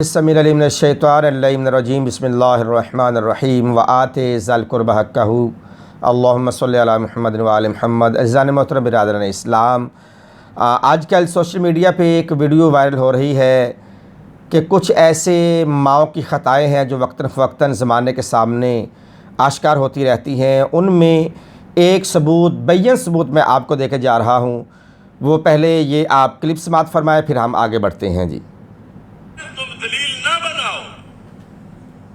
बिस्मिल्लाहिर्रहमानिर्रहीम बिस्मिल्लाहिर्रहमानिर्रहीम व आते ज़ल क़ुरबा हक़्क़हू अल्लाहुम्मा सल्लि अला मुहम्मद व आलि मुहम्मद। अज़ीज़ान मोहतरम बिरादरान इस्लाम, आजकल सोशल मीडिया पे एक वीडियो वायरल हो रही है कि कुछ ऐसे माओं की ख़ताएँ हैं जो वक्तन फ़वक्तन ज़माने के सामने आश्कार होती रहती हैं। उनमें एक सबूत बैयन सबूत मैं आपको देके जा रहा हूँ। वो पहले ये आप क्लिप समाअत फरमाएँ, फिर हम आगे बढ़ते हैं। जी, तुम दलील ना बनाओ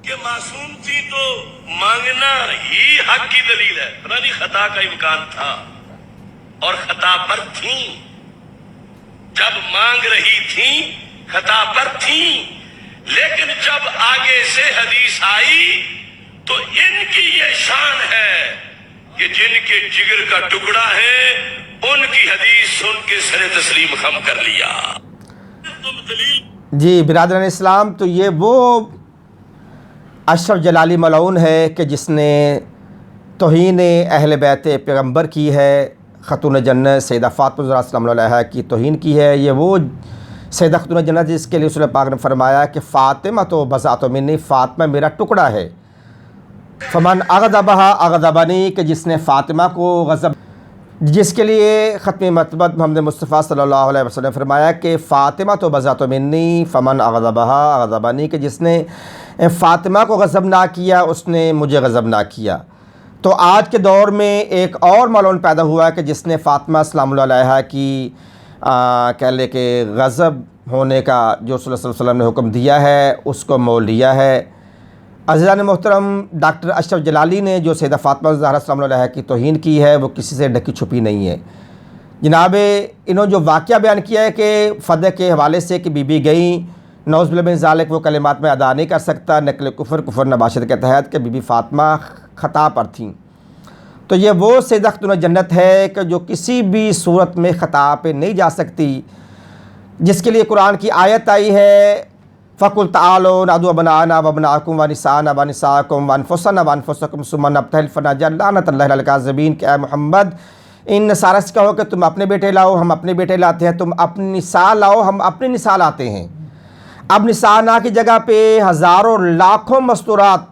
कि मासूम थी तो मांगना ही हक की दलील है। फलानी खता का इम्कान था और खता पर थी, जब मांग रही थी खता पर थी, लेकिन जब आगे से हदीस आई तो इनकी ये शान है कि जिनके जिगर का टुकड़ा है उनकी हदीस सुन के सरे तस्लीम खम कर लिया। तुम दलील जी बिरादरान इस्लाम, तो ये वो अशरफ जलाली मलऊन है कि जिसने तौहीन अहल बैत पैगम्बर की है, ख़तून जन्नत सैयदा फ़ातिमा ज़हरा सलाम अलैहा की तौहीन की है। ये वो सैयदा ख़तून जन्नत जिसके लिए रसूल पाक ने फरमाया कि फ़ातिमा तो बज़ातो मिन्नी, फ़ातिमा मेरा टुकड़ा है। फ़मन अग़ज़बहा अग़ज़बनी, कि जिसने फ़ातिमा को गज़ब, जिसके लिए ख़त्म मतबत मोहम्मद मुस्तफ़ा सल्लल्लाहु अलैहि वसल्लम ने फरमाया कि फ़ातिमा तो बज़ातो मिन्नी फ़मन अग़ज़बहा अग़ज़बनी, कि जिसने फ़ातिमा को गज़ब ना किया उसने मुझे गज़ब ना किया। तो आज के दौर में एक और मलऊन पैदा हुआ कि जिसने फ़ातिमा सलामुल्लाह अलैहा की कह ले कि गज़ब होने का जो रसूल सल्लल्लाहु अलैहि वसल्लम ने हुक्म दिया है उसको मोल लिया है। अज़ीज़ान मोहतरम, डॉक्टर अशरफ जलाली ने जो सैयदा फ़ातिमा ज़हरा सलामुल्लाह अलैहा की तौहीन की है वो किसी से ढकी छुपी नहीं है। जनाब, इन्होंने जो वाक़या बयान किया है कि फ़दह के हवाले से कि बीबी गई, नौज़ बिल्लाह मिन ज़ालिक, वो कलिमात में अदा नहीं कर सकता, नक़ल कुफ़र नबाशत के तहत कि बीबी फ़ातिमा ख़ता पर थी। तो ये वो सैयदा ख़तून जन्नत है कि जो किसी भी सूरत में ख़ता पे नहीं जा सकती, जिसके लिए कुरान की आयत आई है फ़कुल तालो नदू अबनाना व अबनाकुम व निसाना व निसाकुम व अनफुसना व अनफुसकुम सुम्मा नब्तहिल फनजअल लानतल्लाहि अलल काज़िबीन, कि ऐ मोहम्मद इन नसारा से कहो कि तुम अपने बेटे लाओ, हम अपने बेटे लाते हैं, तुम अपनी निसा लाओ, हम अपनी निसा लाते हैं। अब निसा ना की जगह पे हज़ारों लाखों मस्तूरात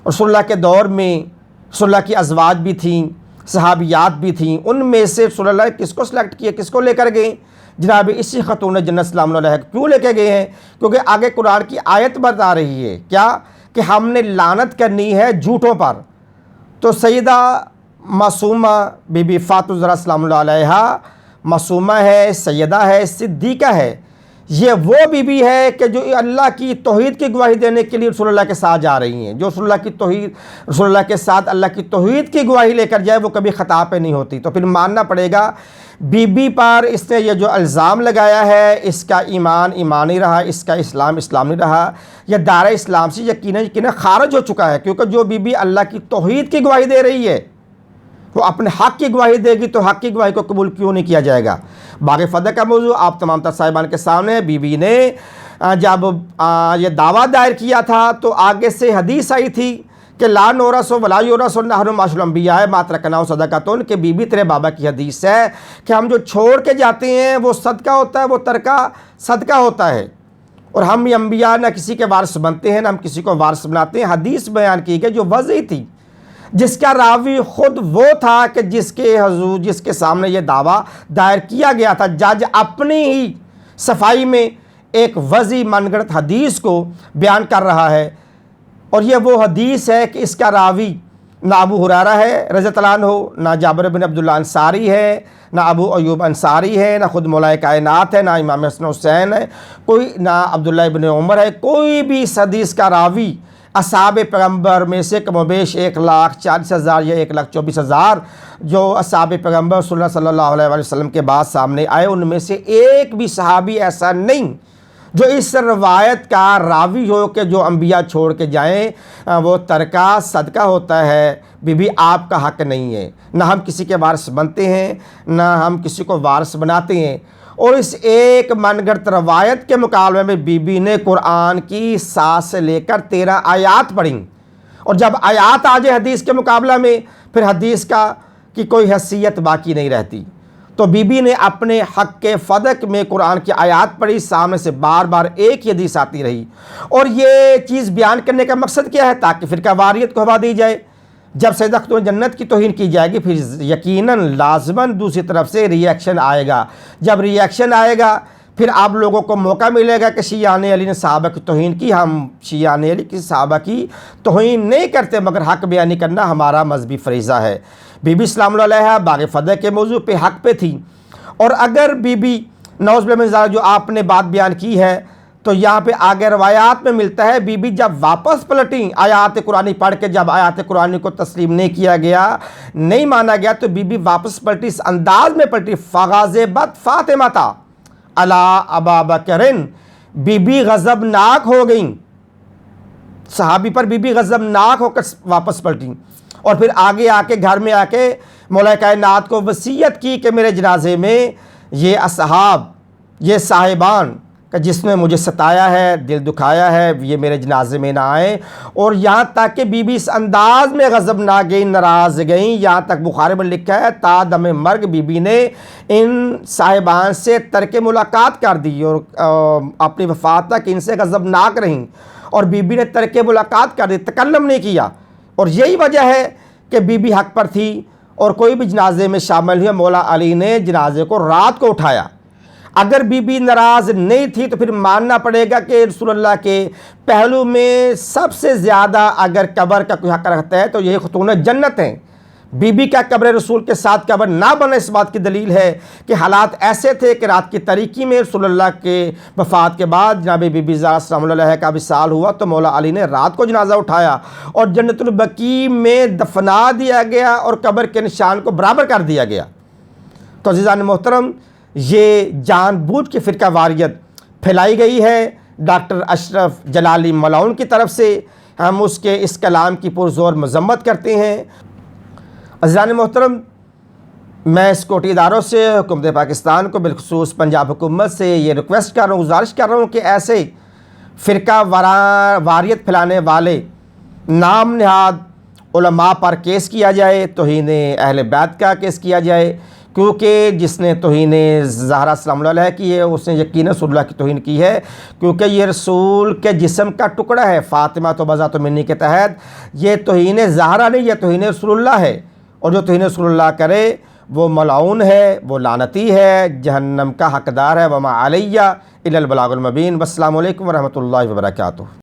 रसूलुल्लाह के दौर में रसूलुल्लाह की अज़वाज भी थीं, सहाबियात भी थीं। उनमें से रसूलुल्लाह किसको सिलेक्ट किए, किसको लेकर गए? जनाब इसी ख़तून जन्नत सलाम अलैहा क्यों लेके गए हैं? क्योंकि आगे कुरान की आयत बता रही है क्या कि हमने लानत करनी है झूठों पर। तो सैयदा मासूमा बीबी फ़ातिमा ज़हरा सलाम अलैहा मासूमा है, सैयदा है, सिद्दीक़ा है। ये वो बीबी है कि जो अल्लाह की तौहीद की गवाही देने के लिए रसूलुल्लाह के साथ जा रही हैं। जो रसूलुल्लाह के साथ अल्लाह की तौहीद की गवाही लेकर जाए वो कभी ख़ता पे नहीं होती। तो फिर मानना पड़ेगा बीबी पर इसने ये जो इल्ज़ाम लगाया है इसका ईमान ईमान ही रहा, इसका इस्लाम इस्लाम नहीं रहा, यह दायरा इस्लाम से यकीनन खारिज हो चुका है। क्योंकि जो बीबी अल्लाह की तौहीद की गवाही दे रही है वो अपने हक़ की गवाही देगी, तो हक़ की गवाही को कबूल क्यों नहीं किया जाएगा? बाग़ फ़दह का मौजू आप तमाम तर साहिबान के सामने। बीबी ने जब ये दावा दायर किया था तो आगे से हदीस आई थी कि ला नोरसो वला योरसो नहनु माशरुल अंबिया है मातरकना सदक़तुन, कि बीबी तेरे बाबा की हदीस है कि हम जो छोड़ के जाते हैं वो सदका होता है, वो तरका सदका होता है, और हम ये अंबिया ना किसी के वारिस बनते हैं ना हम किसी को वारिस बनाते हैं। हदीस बयान की गई जो वज़ी थी, जिसका रावी ख़ुद वो था कि जिसके सामने ये दावा दायर किया गया था। जज अपनी ही सफाई में एक वज़ी मनगढ़ंत हदीस को बयान कर रहा है, और ये वो हदीस है कि इसका रावी ना अबू हुरैरा है रज़ियल्लाहु अन्हु, ना जाबिर बिन अब्दुल्लाह अंसारी है, ना अबू अयूब अंसारी है, ना खुद मौलाए कायनात है, ना इमाम हसन हुसैन है, कोई ना अब्दुल्लाह इब्न उमर है। कोई भी इस हदीस का रावी असहाबे पैगम्बर में से कमोबेश 1,40,000 या 1,24,000 जो असहाबे पैगम्बर सल्लल्लाहु अलैहि वसल्लम के बाद सामने आए, उनमें से एक भी सहाबी ऐसा नहीं जो इस रवायत का रावी हो कि जो अंबिया छोड़ के जाएं वो तरका सदका होता है। बीबी आपका हक़ नहीं है, ना हम किसी के वारिस बनते हैं ना हम किसी को वारिस बनाते हैं। और इस एक मनगढ़ंत रवायत के मुकाबले में बीबी ने कुरान की 7 से लेकर 13 आयात पढ़ी, और जब आयात आ जाए हदीस के मुकाबला में फिर हदीस की कोई हैसियत बाकी नहीं रहती। تو بی بی نے اپنے حق کے فدق میں قرآن کی آیات پڑھی، سامنے سے بار بار ایک ہی حدیث آتی رہی، اور یہ چیز بیان کرنے کا مقصد کیا ہے؟ تاکہ فرقہ واریت کو ہوا دی جائے۔ جب سیدہ خاتون جنت کی توہین کی جائے گی پھر یقیناً لازماً دوسری طرف سے ری ایکشن آئے گا۔ جب ری ایکشن آئے گا پھر آپ لوگوں کو موقع ملے گا کہ شیعان علی نے صحابہ کی توہین کی۔ ہم شیعان علی کی صحابہ کی توہین نہیں کرتے، مگر حق بیانی کرنا ہمارا مذہبی فریضہ ہے۔ بی بی سلام اللہ علیہا باغ فدح کے موضوع پہ حق پہ تھی، اور اگر بی بی نعوذ باللہ من ذالک جو آپ نے بات بیان کی ہے تو یہاں پہ آگے روایات میں ملتا ہے بی بی جب واپس پلٹیں آیات قرآنی پڑھ کے، جب آیات قرآنی کو تسلیم نہیں کیا گیا، نہیں مانا گیا، تو بی بی واپس پلٹی، اس انداز میں پلٹی، فغاضبت فاطمہ علی ابا بکرن، بی بی غضبناک ہو گئیں، صحابی پر بی بی غضبناک ہو کر واپس پلٹیں، اور پھر آگے آ کے گھر میں آ کے مولا کائنات کو وصیت کی کہ میرے جنازے میں یہ اصحاب، یہ صاحبان کہ جس نے مجھے ستایا ہے، دل دکھایا ہے، یہ میرے جنازے میں نہ آئیں۔ اور یہاں تک کہ بی بی اس انداز میں غضبناک گئیں، ناراض گئیں، یہاں تک بخاری میں لکھا ہے تا دم مرگ بی بی نے ان صاحبان سے ترک ملاقات کر دی، اور اپنی وفات تک ان سے غضبناک رہیں، اور بی بی نے ترک ملاقات کر دی، تکلم نہیں کیا۔ اور یہی وجہ ہے کہ بی بی حق پر تھی، اور کوئی بھی جنازے میں شامل ہوا، مولا علی نے جنازے کو رات کو اٹھایا۔ اگر بی بی ناراض نہیں تھی تو پھر ماننا پڑے گا کہ رسول اللہ کے پہلو میں سب سے زیادہ اگر قبر کا کوئی حق رکھتا ہے تو یہی خاتون جنت ہیں۔ بی بی کا قبر رسول کے ساتھ قبر نہ بنے، اس بات کی دلیل ہے کہ حالات ایسے تھے کہ رات کی تاریکی میں رسول اللہ کے وفات کے بعد جناب بی بی زہرا سلام اللہ علیہا کا وصال ہوا تو مولا علی نے رات کو جنازہ اٹھایا اور جنت البقیع میں دفنا دیا گیا، اور قبر کے نشان کو برابر کر دیا گیا۔ تو عزیزان محترم، یہ جان بوجھ کے فرقہ واریت پھیلائی گئی ہے ڈاکٹر اشرف جلالی ملعون کی طرف سے۔ ہم اس کے اس کلام کی پرزور مذمت کرتے ہیں۔ عزیزان محترم، میں سیکورٹی اداروں سے، حکومت پاکستان کو، بالخصوص پنجاب حکومت سے یہ ریکویسٹ کر رہا ہوں، گزارش کر رہا ہوں کہ ایسے فرقہ واریت پھیلانے والے نام نہاد علماء پر کیس کیا جائے، توہین اہل بیت کا کیس کیا جائے، کیونکہ جس نے توہین زہرا سلام اللہ علیہا کی ہے اس نے یقیناً رسول اللہ کی توہین کی ہے، کیونکہ یہ رسول کے جسم کا ٹکڑا ہے۔ فاطمہ تو بذات منی کے تحت یہ توہین زہرا نہیں، یہ توہین رسول اللہ ہے، اور جو توہین رسول اللہ کرے وہ ملعون ہے، وہ لعنتی ہے، جہنم کا حقدار ہے۔ وما علیہ الا البلاغ المبین۔ والسلام علیکم ورحمۃ اللہ وبرکاتہ۔